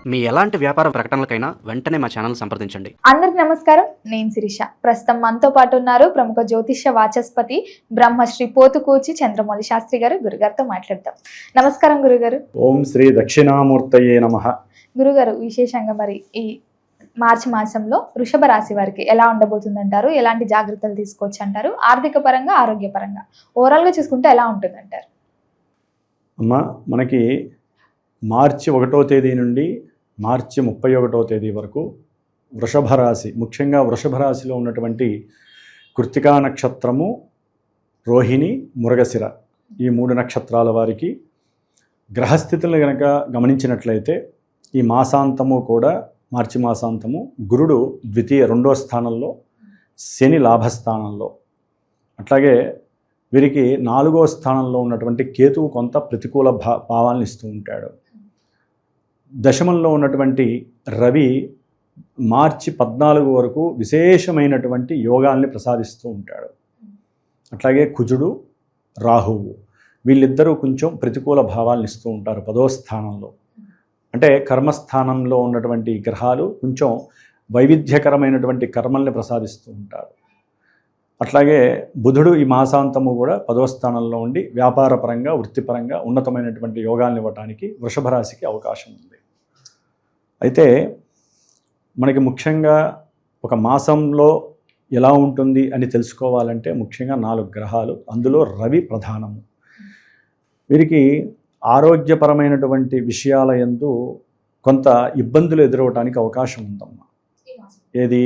మీ ఎలాంటి వ్యాపార ప్రకటనలకైనా వెంటనే మా ఛానల్ సంప్రదించండి. అందరికి నమస్కారం, నేను శిరీష. ప్రస్తుతం మనతో పాటు ఉన్నారు ప్రముఖ జ్యోతిష్య వాచస్పతి బ్రహ్మశ్రీ పోతుకూచి చంద్రమౌళి శాస్త్రి గారు. గురుగారితో మాట్లాడతాం. నమస్కారం గురుగారు. ఓం శ్రీ దక్షిణామూర్తయే నమః. గురుగారు, విశేషంగా మరి ఈ మార్చి మాసంలో వృషభ రాశి వారికి ఎలా ఉండబోతుందంటారు? ఎలాంటి జాగ్రత్తలు తీసుకోవచ్చు అంటారు? ఆర్థిక పరంగా, ఆరోగ్యపరంగా ఓవరాల్గా చూసుకుంటే ఎలా ఉంటుందంటారు? అమ్మ, మనకి మార్చి 1వ తేదీ నుండి మార్చి 31వ తేదీ వరకు వృషభ రాశి, ముఖ్యంగా వృషభ రాశిలో ఉన్నటువంటి కృత్తికా నక్షత్రము, రోహిణి, మృగశిర, ఈ 3 నక్షత్రాల వారికి గ్రహస్థితులను కనుక గమనించినట్లయితే ఈ మాసాంతము కూడా, మార్చి మాసాంతము గురుడు రెండో స్థానంలో, శని లాభస్థానంలో, అట్లాగే వీరికి 4వ స్థానంలో ఉన్నటువంటి కేతువు కొంత ప్రతికూల భావాలను ఇస్తూ ఉంటాడు. దశమంలో ఉన్నటువంటి రవి మార్చి 14 వరకు విశేషమైనటువంటి యోగాల్ని ప్రసాదిస్తూ ఉంటాడు. అట్లాగే కుజుడు, రాహువు, వీళ్ళిద్దరూ కొంచెం ప్రతికూల భావాలను ఇస్తూ ఉంటారు 10వ స్థానంలో. అంటే కర్మస్థానంలో ఉన్నటువంటి గ్రహాలు కొంచెం వైవిధ్యకరమైనటువంటి కర్మల్ని ప్రసాదిస్తూ ఉంటారు. అట్లాగే బుధుడు ఈ మాసాంతము కూడా 10వ స్థానంలో ఉండి వ్యాపారపరంగా, వృత్తిపరంగా ఉన్నతమైనటువంటి యోగాలను ఇవ్వడానికి వృషభ రాశికి అవకాశం ఉంది. అయితే మనకి ముఖ్యంగా ఒక మాసంలో ఎలా ఉంటుంది అని తెలుసుకోవాలంటే ముఖ్యంగా 4 గ్రహాలు, అందులో రవి ప్రధానము. వీరికి ఆరోగ్యపరమైనటువంటి విషయాల యందు కొంత ఇబ్బందులు ఎదురవడానికి అవకాశం ఉందమ్మా. ఏది,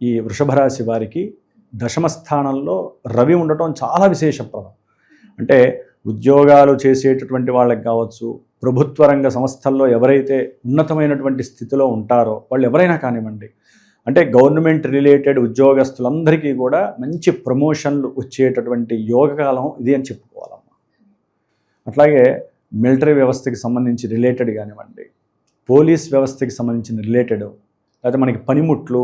ఈ వృషభ రాశి వారికి దశమ స్థానంలో రవి ఉండటం చాలా విశేషప్రదం. అంటే ఉద్యోగాలు చేసేటటువంటి వాళ్ళకి కావచ్చు, ప్రభుత్వ రంగ సంస్థల్లో ఎవరైతే ఉన్నతమైనటువంటి స్థితిలో ఉంటారో వాళ్ళు ఎవరైనా కానివ్వండి, అంటే గవర్నమెంట్ రిలేటెడ్ ఉద్యోగస్తులందరికీ కూడా మంచి ప్రమోషన్లు వచ్చేటటువంటి యోగకాలం ఇది అని చెప్పుకోవాలమ్మా. అట్లాగే మిలిటరీ వ్యవస్థకి సంబంధించి రిలేటెడ్ కానివ్వండి, పోలీస్ వ్యవస్థకి సంబంధించిన రిలేటెడ్, లేకపోతే మనకి పనిముట్లు,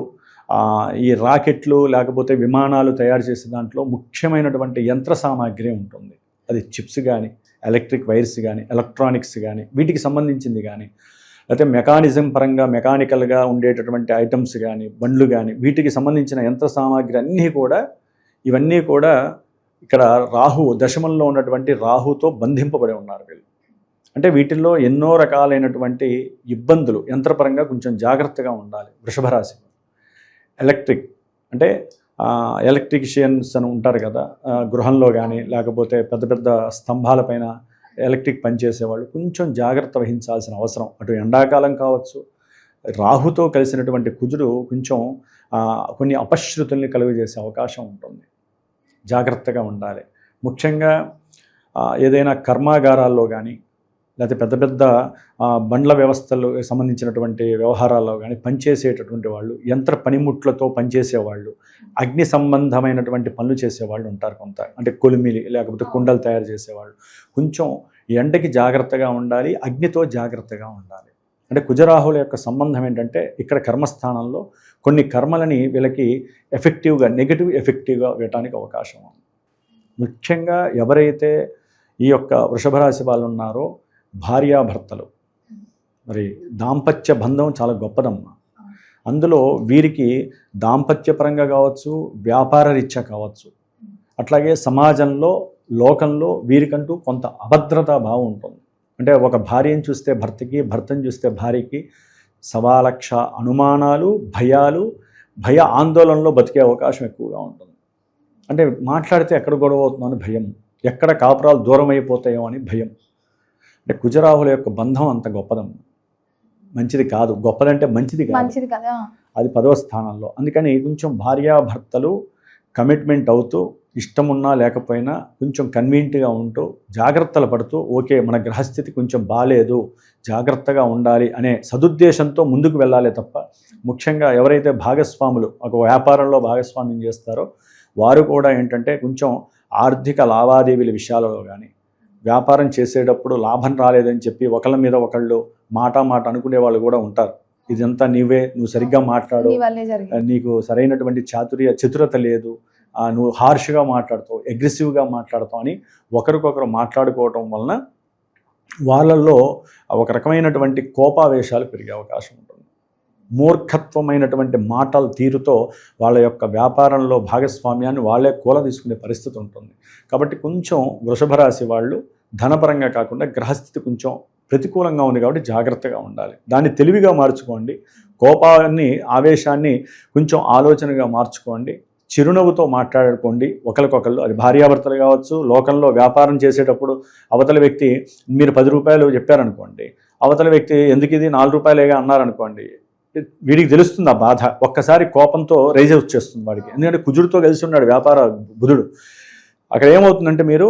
ఈ రాకెట్లు లేకపోతే విమానాలు తయారు చేసే దాంట్లో ముఖ్యమైనటువంటి యంత్ర సామాగ్రి ఉంటుంది. అది చిప్స్ కానీ, ఎలక్ట్రిక్ వైర్స్ కానీ, ఎలక్ట్రానిక్స్ కానీ, వీటికి సంబంధించింది కానీ, లేకపోతే మెకానిజం పరంగా మెకానికల్గా ఉండేటటువంటి ఐటమ్స్ కానీ, బండ్లు కానీ, వీటికి సంబంధించిన యంత్ర సామాగ్రి ఇవన్నీ కూడా ఇక్కడ రాహు దశమంలో ఉన్నటువంటి రాహుతో బంధింపబడి ఉన్నారు వీళ్ళు. అంటే వీటిల్లో ఎన్నో రకాలైనటువంటి ఇబ్బందులు, యంత్రపరంగా కొంచెం జాగ్రత్తగా ఉండాలి వృషభ రాశి. ఎలక్ట్రిక్ అంటే ఎలక్ట్రీషియన్స్ అని ఉంటారు కదా, గృహంలో కానీ లేకపోతే పెద్ద పెద్ద స్తంభాలపైన ఎలక్ట్రిక్ పనిచేసేవాళ్ళు కొంచెం జాగ్రత్త వహించాల్సిన అవసరం. అటు ఎండాకాలం కావచ్చు, రాహుతో కలిసినటువంటి కుజుడు కొంచెం కొన్ని అపశృతుల్ని కలుగజేసే అవకాశం ఉంటుంది. జాగ్రత్తగా ఉండాలి. ముఖ్యంగా ఏదైనా కర్మాగారాల్లో కానీ, లేకపోతే పెద్ద పెద్ద బండ్ల వ్యవస్థలు సంబంధించినటువంటి వ్యవహారాల్లో కానీ పనిచేసేటటువంటి వాళ్ళు, యంత్ర పనిముట్లతో పనిచేసేవాళ్ళు, అగ్ని సంబంధమైనటువంటి పనులు చేసేవాళ్ళు ఉంటారు కొంత. అంటే కొలిమిలి లేకపోతే కుండలు తయారు చేసేవాళ్ళు కొంచెం ఎండకి జాగ్రత్తగా ఉండాలి, అగ్నితో జాగ్రత్తగా ఉండాలి. అంటే కుజరాహుల యొక్క సంబంధం ఏంటంటే ఇక్కడ కర్మస్థానంలో కొన్ని కర్మలని వీళ్ళకి ఎఫెక్టివ్గా, నెగటివ్ ఎఫెక్టివ్గా వేయటానికి అవకాశం ఉంది. ముఖ్యంగా ఎవరైతే ఈ యొక్క వృషభ రాశి వాళ్ళు ఉన్నారో భార్యాభర్తలు, మరి దాంపత్య బంధం చాలా గొప్పదమ్మా. అందులో వీరికి దాంపత్యపరంగా కావచ్చు, వ్యాపార రీత్యా కావచ్చు, అట్లాగే సమాజంలో, లోకంలో వీరికంటూ కొంత అభద్రతా భావం ఉంటుంది. అంటే ఒక భార్యను చూస్తే భర్తకి, భర్తను చూస్తే భార్యకి 1,00,000 అనుమానాలు, భయాలు, భయ ఆందోళనలో బతికే అవకాశం ఎక్కువగా ఉంటుంది. అంటే మాట్లాడితే ఎక్కడ గొడవ అవుతుందో అని భయం, ఎక్కడ కాపురాలు దూరం అయిపోతాయో అని భయం. అంటే కుజరాహుల యొక్క బంధం అంత గొప్పదం, మంచిది కాదు. గొప్పదంటే మంచిది కాదు, అది 10వ స్థానంలో. అందుకని కొంచెం భార్యాభర్తలు కమిట్మెంట్ అవుతూ, ఇష్టమున్నా లేకపోయినా కొంచెం కన్వీనియంట్గా ఉంటూ, జాగ్రత్తలు పడుతూ, ఓకే మన గ్రహస్థితి కొంచెం బాగాలేదు, జాగ్రత్తగా ఉండాలి అనే సదుద్దేశంతో ముందుకు వెళ్ళాలి తప్ప, ముఖ్యంగా ఎవరైతే భాగస్వాములు ఒక వ్యాపారంలో భాగస్వామ్యం చేస్తారో వారు కూడా ఏంటంటే కొంచెం ఆర్థిక లావాదేవీల విషయాలలో కానీ, వ్యాపారం చేసేటప్పుడు లాభం రాలేదని చెప్పి ఒకళ్ళ మీద ఒకళ్ళు మాట అనుకునే వాళ్ళు కూడా ఉంటారు. ఇదంతా నువ్వు సరిగ్గా మాట్లాడు, నీకు సరైనటువంటి చతురత లేదు, నువ్వు హార్ష్గా మాట్లాడుతావు, అగ్రెసివ్గా మాట్లాడతావు అని ఒకరికొకరు మాట్లాడుకోవటం వలన వాళ్ళల్లో ఒక రకమైనటువంటి కోపావేశాలు పెరిగే అవకాశం ఉంటుంది. మూర్ఖత్వమైనటువంటి మాటల తీరుతో వాళ్ళ యొక్క వ్యాపారంలో భాగస్వామ్యాన్ని వాళ్ళే కూల తీసుకునే పరిస్థితి ఉంటుంది. కాబట్టి కొంచెం వృషభ రాశి వాళ్ళు ధనపరంగా కాకుండా గ్రహస్థితి కొంచెం ప్రతికూలంగా ఉంది కాబట్టి జాగ్రత్తగా ఉండాలి. దాన్ని తెలివిగా మార్చుకోండి. కోపాన్ని, ఆవేశాన్ని కొంచెం ఆలోచనగా మార్చుకోండి. చిరునవ్వుతో మాట్లాడుకోండి ఒకరికొకళ్ళు. అది భార్యాభర్తలు కావచ్చు, లోకంలో వ్యాపారం చేసేటప్పుడు అవతల వ్యక్తి మీరు 10 రూపాయలు చెప్పారనుకోండి, అవతల వ్యక్తి ఎందుకు ఇది 4 రూపాయలేగా అన్నారనుకోండి, వీడికి తెలుస్తుంది ఆ బాధ. ఒక్కసారి కోపంతో రైజ్ వచ్చేస్తుంది వాడికి. ఎందుకంటే కుజుడితో కలిసి ఉన్నాడు వ్యాపార బుధుడు. అక్కడ ఏమవుతుందంటే మీరు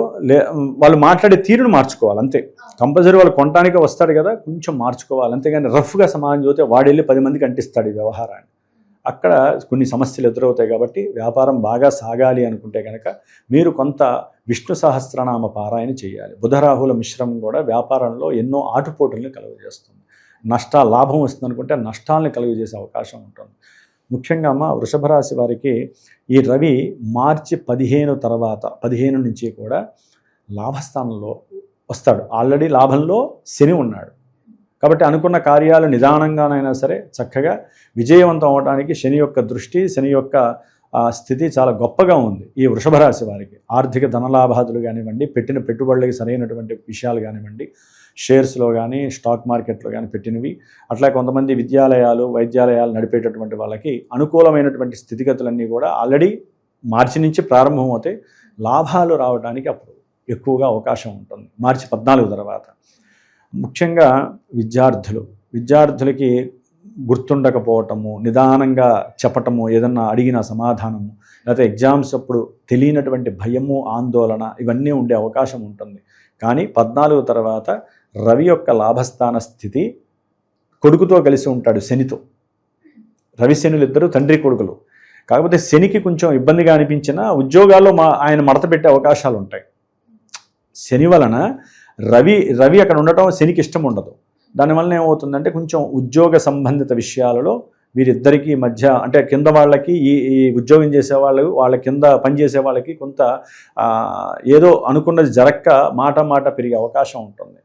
వాళ్ళు మాట్లాడే తీరును మార్చుకోవాలి అంతే. కంపల్సరీ వాళ్ళు కొనటానికే వస్తాడు కదా, కొంచెం మార్చుకోవాలి. అంతేగాని రఫ్గా సమాజం చూస్తే వాడు వెళ్ళి 10 మందికి అంటిస్తాడు ఈ వ్యవహారాన్ని. అక్కడ కొన్ని సమస్యలు ఎదురవుతాయి. కాబట్టి వ్యాపారం బాగా సాగాలి అనుకుంటే కనుక మీరు కొంత విష్ణు సహస్రనామ పారాయణ చేయాలి. బుధరాహుల మిశ్రమం కూడా వ్యాపారంలో ఎన్నో ఆటుపోటుల్ని కలుగజేస్తుంది. లాభం వస్తుంది అనుకుంటే నష్టాలని కలుగజేసే అవకాశం ఉంటుంది. ముఖ్యంగా వృషభ రాశి వారికి ఈ రవి మార్చి 15 తర్వాత 15 నుంచి కూడా లాభస్థానంలో వస్తాడు. ఆల్రెడీ లాభంలో శని ఉన్నాడు కాబట్టి అనుకున్న కార్యాలు నిదానంగానైనా సరే చక్కగా విజయవంతం అవడానికి శని యొక్క దృష్టి, శని యొక్క స్థితి చాలా గొప్పగా ఉంది ఈ వృషభ రాశి వారికి. ఆర్థిక ధనలాభాదులు కానివ్వండి, పెట్టిన పెట్టుబడులకి సరైనటువంటి విషయాలు కానివ్వండి, షేర్స్లో కానీ స్టాక్ మార్కెట్లో కానీ పెట్టినవి, అట్లా కొంతమంది విద్యాలయాలు, వైద్యాలయాలు నడిపేటటువంటి వాళ్ళకి అనుకూలమైనటువంటి స్థితిగతులన్నీ కూడా ఆల్రెడీ మార్చి నుంచి ప్రారంభమవుతాయి. లాభాలు రావడానికి అప్పుడు ఎక్కువగా అవకాశం ఉంటుంది మార్చి 14 తర్వాత. ముఖ్యంగా విద్యార్థులకి గుర్తుండకపోవటము, నిదానంగా చెప్పటము, ఏదన్నా అడిగిన సమాధానము, లేకపోతే ఎగ్జామ్స్ అప్పుడు తెలియనటువంటి భయము, ఆందోళన ఇవన్నీ ఉండే అవకాశం ఉంటుంది. కానీ 14 తర్వాత రవి యొక్క లాభస్థాన స్థితి కొడుకుతో కలిసి ఉంటాడు, శనితో. రవి శనులు ఇద్దరు తండ్రి కొడుకులు. కాకపోతే శనికి కొంచెం ఇబ్బందిగా అనిపించినా ఉద్యోగాల్లో ఆయన మడత పెట్టే అవకాశాలు ఉంటాయి. శని వలన రవి అక్కడ ఉండటం శనికి ఇష్టం ఉండదు. దానివల్ల ఏమవుతుందంటే కొంచెం ఉద్యోగ సంబంధిత విషయాలలో వీరిద్దరికీ మధ్య, అంటే కింద వాళ్ళకి ఈ ఉద్యోగం చేసే వాళ్ళ కింద పనిచేసే వాళ్ళకి కొంత ఏదో అనుకున్నది జరక్క మాట పెరిగే అవకాశం ఉంటుంది.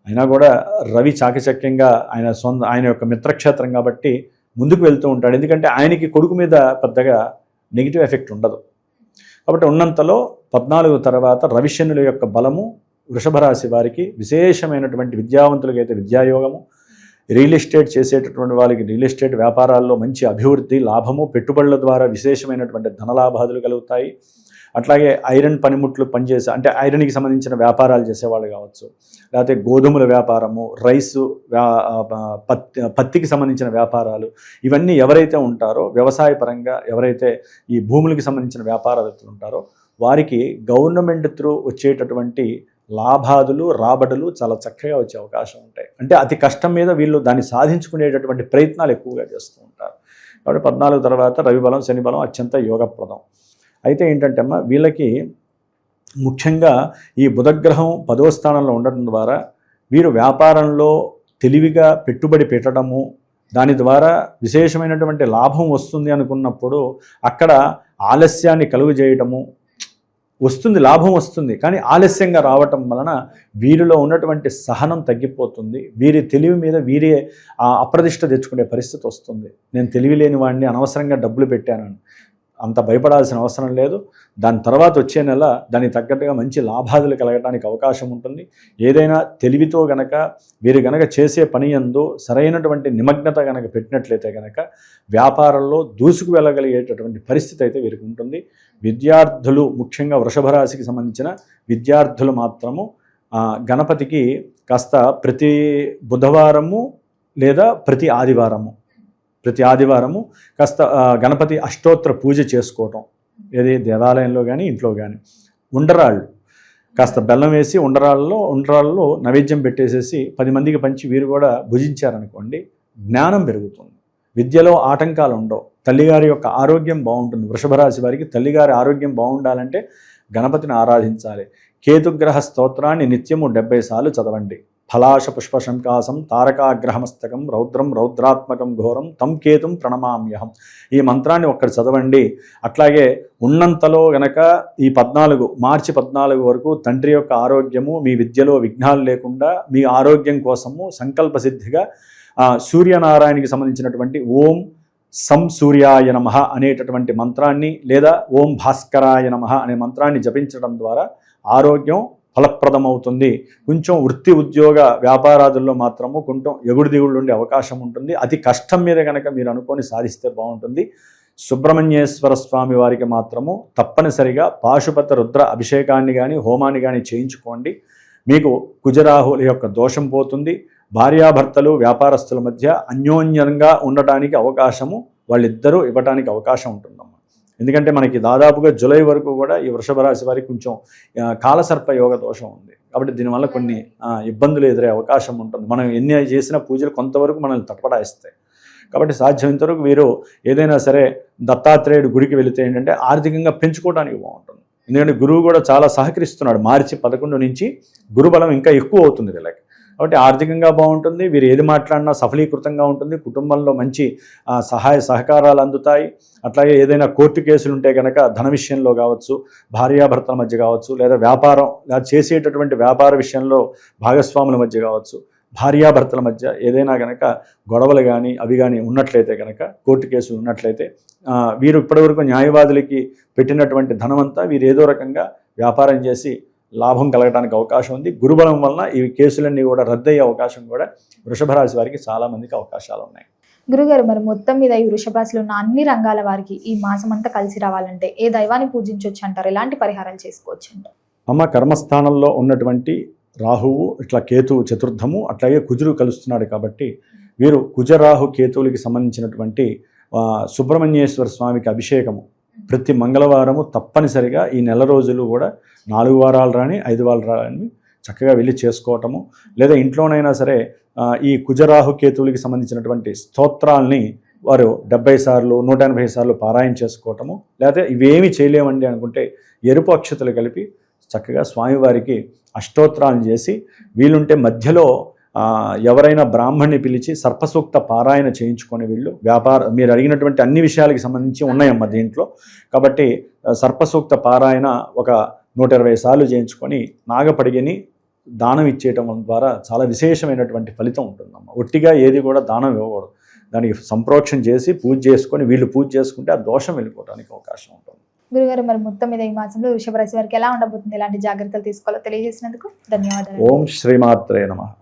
అయినా కూడా రవి చాకచక్యంగా ఆయన యొక్క మిత్రక్షేత్రం కాబట్టి ముందుకు వెళ్తూ ఉంటాడు. ఎందుకంటే ఆయనకి కొడుకు మీద పెద్దగా నెగిటివ్ ఎఫెక్ట్ ఉండదు. కాబట్టి ఉన్నంతలో 14 తర్వాత రవిశనుల యొక్క బలము వృషభ రాశి వారికి విశేషమైనటువంటి విద్యావంతులకైతే విద్యాయోగము, రియల్ ఎస్టేట్ చేసేటటువంటి వాళ్ళకి రియల్ ఎస్టేట్ వ్యాపారాల్లో మంచి అభివృద్ధి, లాభము, పెట్టుబడుల ద్వారా విశేషమైనటువంటి ధనలాభాదులు కలుగుతాయి. అట్లాగే ఐరన్ పనిముట్లు పనిచేసే, అంటే ఐరన్కి సంబంధించిన వ్యాపారాలు చేసేవాళ్ళు కావచ్చు, లేకపోతే గోధుమల వ్యాపారము, రైసు, పత్తికి సంబంధించిన వ్యాపారాలు, ఇవన్నీ ఎవరైతే ఉంటారో వ్యవసాయ పరంగా ఎవరైతే ఈ భూములకి సంబంధించిన వ్యాపారవేత్తలు ఉంటారో వారికి గవర్నమెంట్ త్రూ వచ్చేటటువంటి లాభాదులు, రాబడులు చాలా చక్కగా వచ్చే అవకాశం ఉంటాయి. అంటే అతి కష్టం మీద వీళ్ళు దాన్ని సాధించుకునేటటువంటి ప్రయత్నాలు ఎక్కువగా చేస్తూ ఉంటారు. కాబట్టి 14 తర్వాత రవి బలం, శని బలం అత్యంత యోగప్రదం. అయితే ఏంటంటే వీళ్ళకి ముఖ్యంగా ఈ బుధగ్రహం 10వ స్థానంలో ఉండటం ద్వారా వీరు వ్యాపారంలో తెలివిగా పెట్టుబడి పెట్టడము, దాని ద్వారా విశేషమైనటువంటి లాభం వస్తుంది అనుకున్నప్పుడు అక్కడ ఆలస్యాన్ని కలుగజేయటము వస్తుంది. లాభం వస్తుంది కానీ ఆలస్యంగా రావటం వలన వీరిలో ఉన్నటువంటి సహనం తగ్గిపోతుంది. వీరి తెలివి మీద వీరే అప్రతిష్ట తెచ్చుకునే పరిస్థితి వస్తుంది. నేను తెలివి లేని వాడిని, అనవసరంగా డబ్బులు పెట్టానని అంత భయపడాల్సిన అవసరం లేదు. దాని తర్వాత వచ్చే నెల దానికి తగ్గట్టుగా మంచి లాభాదులు కలగడానికి అవకాశం ఉంటుంది. ఏదైనా తెలివితో గనక వీరు గనక చేసే పని యందు సరైనటువంటి నిమగ్నత గనక పెట్టినట్లయితే గనక వ్యాపారంలో దూసుకు వెళ్ళగలిగేటటువంటి పరిస్థితి అయితే వీరికి ఉంటుంది. విద్యార్థులు, ముఖ్యంగా వృషభ రాశికి సంబంధించిన విద్యార్థులు మాత్రము గణపతికి కాస్త ప్రతి బుధవారము లేదా ప్రతి ఆదివారము కాస్త గణపతి అష్టోత్తర పూజ చేసుకోవటం, ఏది దేవాలయంలో కానీ ఇంట్లో కానీ. ఉండరాళ్ళు కాస్త బెల్లం వేసి ఉండరాళ్ళలో నైవేద్యం పెట్టేసేసి 10 మందికి పంచి వీరు కూడా భుజించారనుకోండి, జ్ఞానం పెరుగుతుంది, విద్యలో ఆటంకాలు ఉండవు, తల్లిగారి యొక్క ఆరోగ్యం బాగుంటుంది. వృషభ రాశి వారికి తల్లిగారి ఆరోగ్యం బాగుండాలంటే గణపతిని ఆరాధించాలి. కేతుగ్రహ స్తోత్రాన్ని నిత్యము 70 సార్లు చదవండి. ఫలాశ పుష్పశంకాసం తారకాగ్రహమస్తకం రౌద్రం రౌద్రాత్మకం ఘోరం తం కేతుం ప్రణమామ్యహం. ఈ మంత్రాన్ని ఒక్కటి చదవండి. అట్లాగే ఉన్నంతలో గనక ఈ మార్చి 14 వరకు తండ్రి యొక్క ఆరోగ్యము, మీ విద్యలో విఘ్నాలు లేకుండా మీ ఆరోగ్యం కోసము సంకల్ప సిద్ధిగా సూర్యనారాయణకి సంబంధించినటువంటి ఓం సం సూర్యాయ నమః అనేటటువంటి మంత్రాన్ని లేదా ఓం భాస్కరాయ నమః అనే మంత్రాన్ని జపించడం ద్వారా ఆరోగ్యం ఫలప్రదమవుతుంది. కొంచెం వృత్తి ఉద్యోగ వ్యాపారాదుల్లో మాత్రము కొంచెం ఎగుడు దిగుళ్ళు ఉండే అవకాశం ఉంటుంది. అతి కష్టం మీద కనుక మీరు అనుకొని సాధిస్తే బాగుంటుంది. సుబ్రహ్మణ్యేశ్వర స్వామి వారికి మాత్రము తప్పనిసరిగా పాశుపత రుద్ర అభిషేకాన్ని కానీ హోమాన్ని కానీ చేయించుకోండి. మీకు కుజరాహుల యొక్క దోషం పోతుంది. భార్యాభర్తలు వ్యాపారస్తుల మధ్య అన్యోన్యంగా ఉండటానికి అవకాశము వాళ్ళిద్దరూ ఇవ్వటానికి అవకాశం ఉంటుందమ్మా. ఎందుకంటే మనకి దాదాపుగా జూలై వరకు కూడా ఈ వృషభ రాశి వారికి కొంచెం కాలసర్ప యోగ దోషం ఉంది. కాబట్టి దీనివల్ల కొన్ని ఇబ్బందులు ఎదురే అవకాశం ఉంటుంది. మనం ఎన్ని చేసిన పూజలు కొంతవరకు మనల్ని తప్పడాయిస్తాయి. కాబట్టి సాధ్యమైనంతవరకు వీరు ఏదైనా సరే దత్తాత్రేయుడు గుడికి వెళితే ఏంటంటే ఆర్థికంగా పెంచుకోవడానికి బాగుంటుంది. ఎందుకంటే గురువు కూడా చాలా సహకరిస్తున్నాడు. మార్చి 11 నుంచి గురుబలం ఇంకా ఎక్కువ అవుతుంది వీళ్ళకి. కాబట్టి ఆర్థికంగా బాగుంటుంది. వీరు ఏది మాట్లాడినా సఫలీకృతంగా ఉంటుంది. కుటుంబంలో మంచి సహాయ సహకారాలు అందుతాయి. అట్లాగే ఏదైనా కోర్టు కేసులు ఉంటే కనుక ధన విషయంలో కావచ్చు, భార్యాభర్తల మధ్య కావచ్చు, లేదా వ్యాపారం లేదా చేసేటటువంటి వ్యాపార విషయంలో భాగస్వాముల మధ్య కావచ్చు, భార్యాభర్తల మధ్య ఏదైనా కనుక గొడవలు కానీ అవి కానీ ఉన్నట్లయితే కనుక కోర్టు కేసులు ఉన్నట్లయితే వీరు ఇప్పటివరకు న్యాయవాదులకి పెట్టినటువంటి ధనమంతా వీరు ఏదో రకంగా వ్యాపారం చేసి లాభం కలగడానికి అవకాశం ఉంది. గురుబలం వలన ఈ కేసులన్నీ కూడా రద్దయ్యే అవకాశం కూడా వృషభ రాశి వారికి చాలా మందికి అవకాశాలు ఉన్నాయి. గురుగారు, మరి మొత్తం మీద ఈ వృషభ రాశిలో ఉన్న అన్ని రంగాల వారికి ఈ మాసం అంతా కలిసి రావాలంటే ఏ దైవాన్ని పూజించవచ్చు అంటారు? ఎలాంటి పరిహారాలు చేసుకోవచ్చు అంటారు? అమ్మ, కర్మస్థానంలో ఉన్నటువంటి రాహువు ఇట్లా కేతువు చతుర్థము, అట్లాగే కుజుడు కలుస్తున్నాడు. కాబట్టి వీరు కుజరాహు కేతువులకి సంబంధించినటువంటి సుబ్రహ్మణ్యేశ్వర స్వామికి అభిషేకము ప్రతి మంగళవారము తప్పనిసరిగా ఈ నెల రోజులు కూడా 4 వారాలు రాని 5 వారాలు రాని చక్కగా వెళ్ళి చేసుకోవటము, లేదా ఇంట్లోనైనా సరే ఈ కుజరాహు కేతువులకి సంబంధించినటువంటి స్తోత్రాల్ని వారు 70 సార్లు 180 సార్లు పారాయణ చేసుకోవటము, లేకపోతే ఇవేమీ చేయలేమండి అనుకుంటే ఎరుపు అక్షతలు కలిపి చక్కగా స్వామివారికి అష్టోత్తరాలను చేసి వీలుంటే మధ్యలో ఎవరైనా బ్రాహ్మణ్ణి పిలిచి సర్పసూక్త పారాయణ చేయించుకొని వీళ్ళు మీరు అడిగినటువంటి అన్ని విషయాలకి సంబంధించి ఉన్నాయమ్మా దీంట్లో. కాబట్టి సర్పసూక్త పారాయణ ఒక 120 సార్లు చేయించుకొని నాగపడిగని దానం ఇచ్చేయటం ద్వారా చాలా విశేషమైనటువంటి ఫలితం ఉంటుందమ్మా. ఒట్టిగా ఏది కూడా దానం ఇవ్వకూడదు. దానికి సంప్రోక్షణ చేసి పూజ చేసుకొని వీళ్ళు పూజ చేసుకుంటే ఆ దోషం వెళ్ళిపోవడానికి అవకాశం ఉంటుంది. గురుగారు, మరి మొత్తం మీద ఈ మాసంలో వృషభ రాశి వారికి ఎలా ఉండబోతుంది, ఎలాంటి జాగ్రత్తలు తీసుకోవాలో తెలియజేసినందుకు ధన్యవాదాలు. ఓం శ్రీమాత్రే నమః.